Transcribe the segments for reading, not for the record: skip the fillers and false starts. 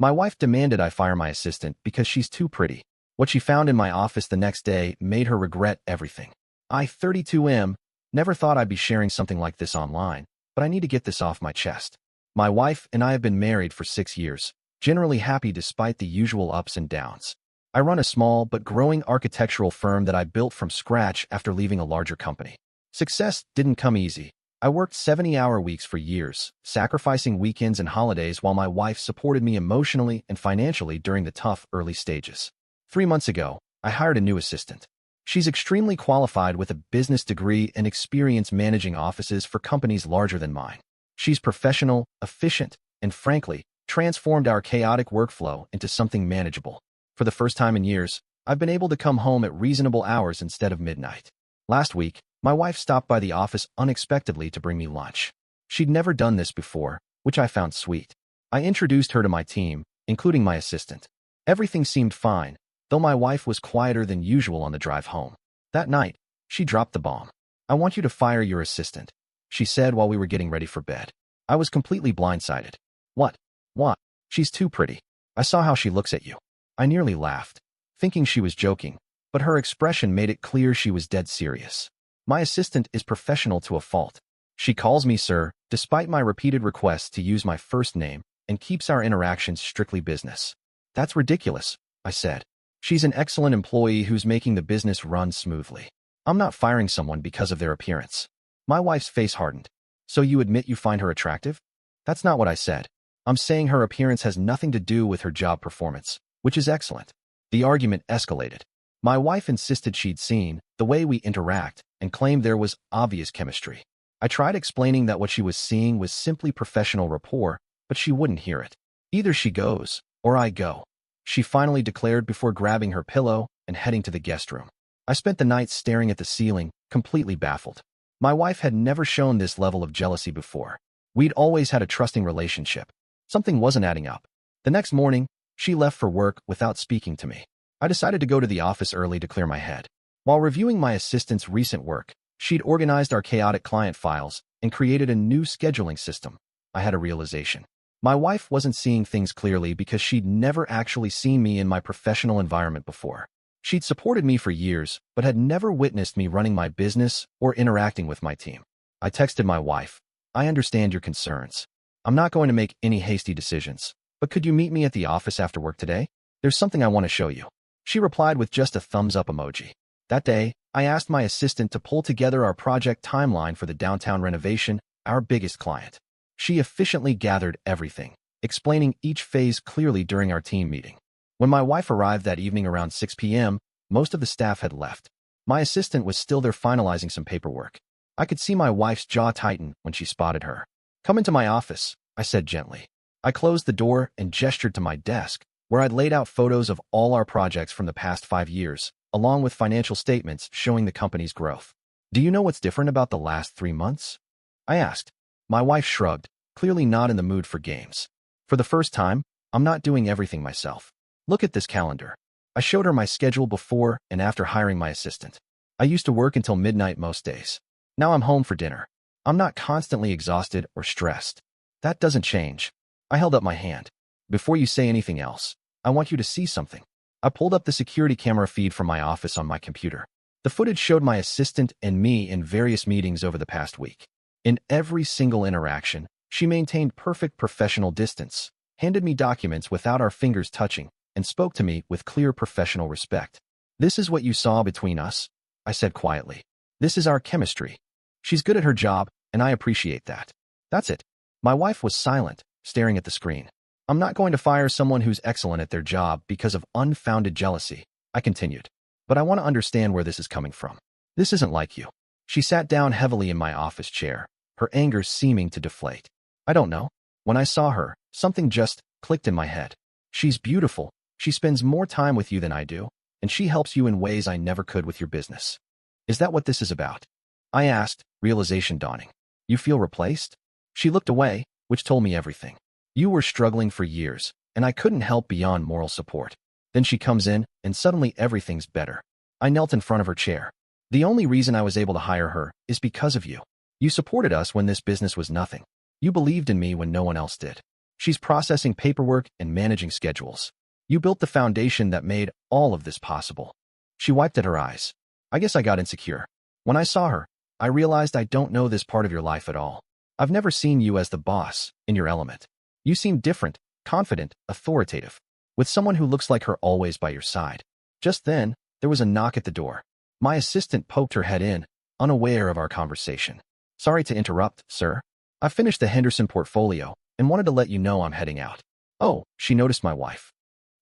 My wife demanded I fire my assistant because she's too pretty. What she found in my office the next day made her regret everything. I, 32M, never thought I'd be sharing something like this online, but I need to get this off my chest. My wife and I have been married for 6 years, generally happy despite the usual ups and downs. I run a small but growing architectural firm that I built from scratch after leaving a larger company. Success didn't come easy. I worked 70-hour weeks for years, sacrificing weekends and holidays while my wife supported me emotionally and financially during the tough early stages. 3 months ago, I hired a new assistant. She's extremely qualified with a business degree and experience managing offices for companies larger than mine. She's professional, efficient, and frankly, transformed our chaotic workflow into something manageable. For the first time in years, I've been able to come home at reasonable hours instead of midnight. Last week, my wife stopped by the office unexpectedly to bring me lunch. She'd never done this before, which I found sweet. I introduced her to my team, including my assistant. Everything seemed fine, though my wife was quieter than usual on the drive home. That night, she dropped the bomb. "I want you to fire your assistant," she said while we were getting ready for bed. I was completely blindsided. What? What? She's too pretty. I saw how she looks at you. I nearly laughed, thinking she was joking, but her expression made it clear she was dead serious. My assistant is professional to a fault. She calls me sir, despite my repeated requests to use my first name, and keeps our interactions strictly business. That's ridiculous, I said. She's an excellent employee who's making the business run smoothly. I'm not firing someone because of their appearance. My wife's face hardened. So you admit you find her attractive? That's not what I said. I'm saying her appearance has nothing to do with her job performance, which is excellent. The argument escalated. My wife insisted she'd seen the way we interact and claimed there was obvious chemistry. I tried explaining that what she was seeing was simply professional rapport, but she wouldn't hear it. Either she goes, or I go, she finally declared before grabbing her pillow and heading to the guest room. I spent the night staring at the ceiling, completely baffled. My wife had never shown this level of jealousy before. We'd always had a trusting relationship. Something wasn't adding up. The next morning, she left for work without speaking to me. I decided to go to the office early to clear my head. While reviewing my assistant's recent work, she'd organized our chaotic client files and created a new scheduling system. I had a realization. My wife wasn't seeing things clearly because she'd never actually seen me in my professional environment before. She'd supported me for years, but had never witnessed me running my business or interacting with my team. I texted my wife, "I understand your concerns. I'm not going to make any hasty decisions, but could you meet me at the office after work today? There's something I want to show you." She replied with just a thumbs up emoji. That day, I asked my assistant to pull together our project timeline for the downtown renovation, our biggest client. She efficiently gathered everything, explaining each phase clearly during our team meeting. When my wife arrived that evening around 6 p.m., most of the staff had left. My assistant was still there finalizing some paperwork. I could see my wife's jaw tighten when she spotted her. "Come into my office," I said gently. I closed the door and gestured to my desk, where I'd laid out photos of all our projects from the past 5 years, along with financial statements showing the company's growth. "Do you know what's different about the last 3 months?" I asked. My wife shrugged, clearly not in the mood for games. "For the first time, I'm not doing everything myself. Look at this calendar." I showed her my schedule before and after hiring my assistant. I used to work until midnight most days. Now I'm home for dinner. I'm not constantly exhausted or stressed. That doesn't change. I held up my hand. "Before you say anything else, I want you to see something." I pulled up the security camera feed from my office on my computer. The footage showed my assistant and me in various meetings over the past week. In every single interaction, she maintained perfect professional distance, handed me documents without our fingers touching, and spoke to me with clear professional respect. "This is what you saw between us," I said quietly. "This is our chemistry. She's good at her job, and I appreciate that." That's it. My wife was silent, staring at the screen. "I'm not going to fire someone who's excellent at their job because of unfounded jealousy," I continued. "But I want to understand where this is coming from. This isn't like you." She sat down heavily in my office chair, her anger seeming to deflate. "I don't know. When I saw her, something just clicked in my head. She's beautiful, she spends more time with you than I do, and she helps you in ways I never could with your business. Is that what this is about?" I asked, realization dawning. "You feel replaced?" She looked away, which told me everything. "You were struggling for years, and I couldn't help beyond moral support. Then she comes in, and suddenly everything's better." I knelt in front of her chair. "The only reason I was able to hire her is because of you. You supported us when this business was nothing. You believed in me when no one else did. She's processing paperwork and managing schedules. You built the foundation that made all of this possible. She wiped at her eyes. I guess I got insecure. When I saw her, I realized I don't know this part of your life at all. I've never seen you as the boss, in your element. You seem different, confident, authoritative, with someone who looks like her always by your side. Just then, there was a knock at the door. My assistant poked her head in, unaware of our conversation. Sorry to interrupt, sir. I finished the Henderson portfolio and wanted to let you know I'm heading out. Oh, she noticed my wife.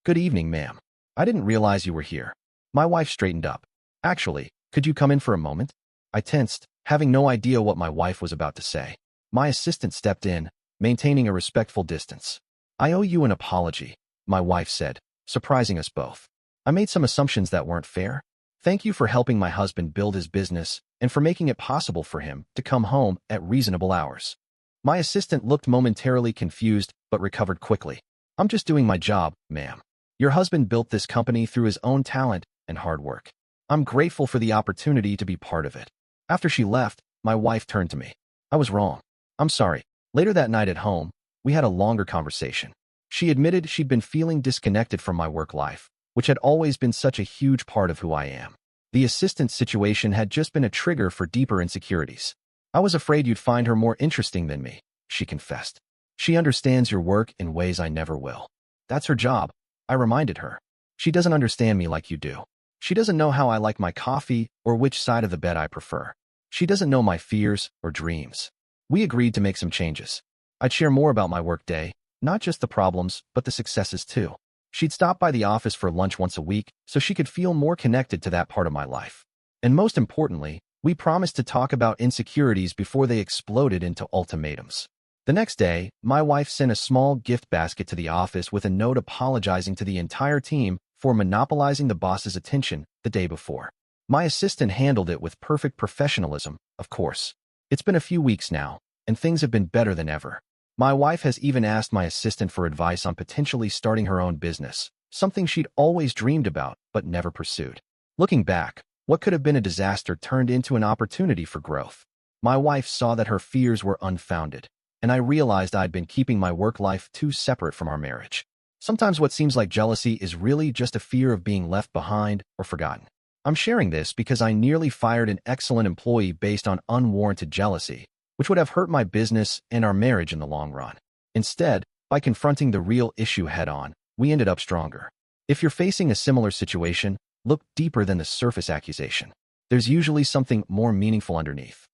Good evening, ma'am. I didn't realize you were here. My wife straightened up. Actually, could you come in for a moment? I tensed, having no idea what my wife was about to say. My assistant stepped in, maintaining a respectful distance. I owe you an apology, my wife said, surprising us both. I made some assumptions that weren't fair. Thank you for helping my husband build his business and for making it possible for him to come home at reasonable hours. My assistant looked momentarily confused but recovered quickly. I'm just doing my job, ma'am. Your husband built this company through his own talent and hard work. I'm grateful for the opportunity to be part of it. After she left, my wife turned to me. I was wrong. I'm sorry. Later that night at home, we had a longer conversation. She admitted she'd been feeling disconnected from my work life, which had always been such a huge part of who I am. The assistant situation had just been a trigger for deeper insecurities. I was afraid you'd find her more interesting than me, she confessed. She understands your work in ways I never will. That's her job, I reminded her. She doesn't understand me like you do. She doesn't know how I like my coffee or which side of the bed I prefer. She doesn't know my fears or dreams. We agreed to make some changes. I'd share more about my workday, not just the problems, but the successes too. She'd stop by the office for lunch once a week so she could feel more connected to that part of my life. And most importantly, we promised to talk about insecurities before they exploded into ultimatums. The next day, my wife sent a small gift basket to the office with a note apologizing to the entire team for monopolizing the boss's attention the day before. My assistant handled it with perfect professionalism, of course. It's been a few weeks now, and things have been better than ever. My wife has even asked my assistant for advice on potentially starting her own business, something she'd always dreamed about but never pursued. Looking back, what could have been a disaster turned into an opportunity for growth. My wife saw that her fears were unfounded, and I realized I'd been keeping my work life too separate from our marriage. Sometimes what seems like jealousy is really just a fear of being left behind or forgotten. I'm sharing this because I nearly fired an excellent employee based on unwarranted jealousy, which would have hurt my business and our marriage in the long run. Instead, by confronting the real issue head-on, we ended up stronger. If you're facing a similar situation, look deeper than the surface accusation. There's usually something more meaningful underneath.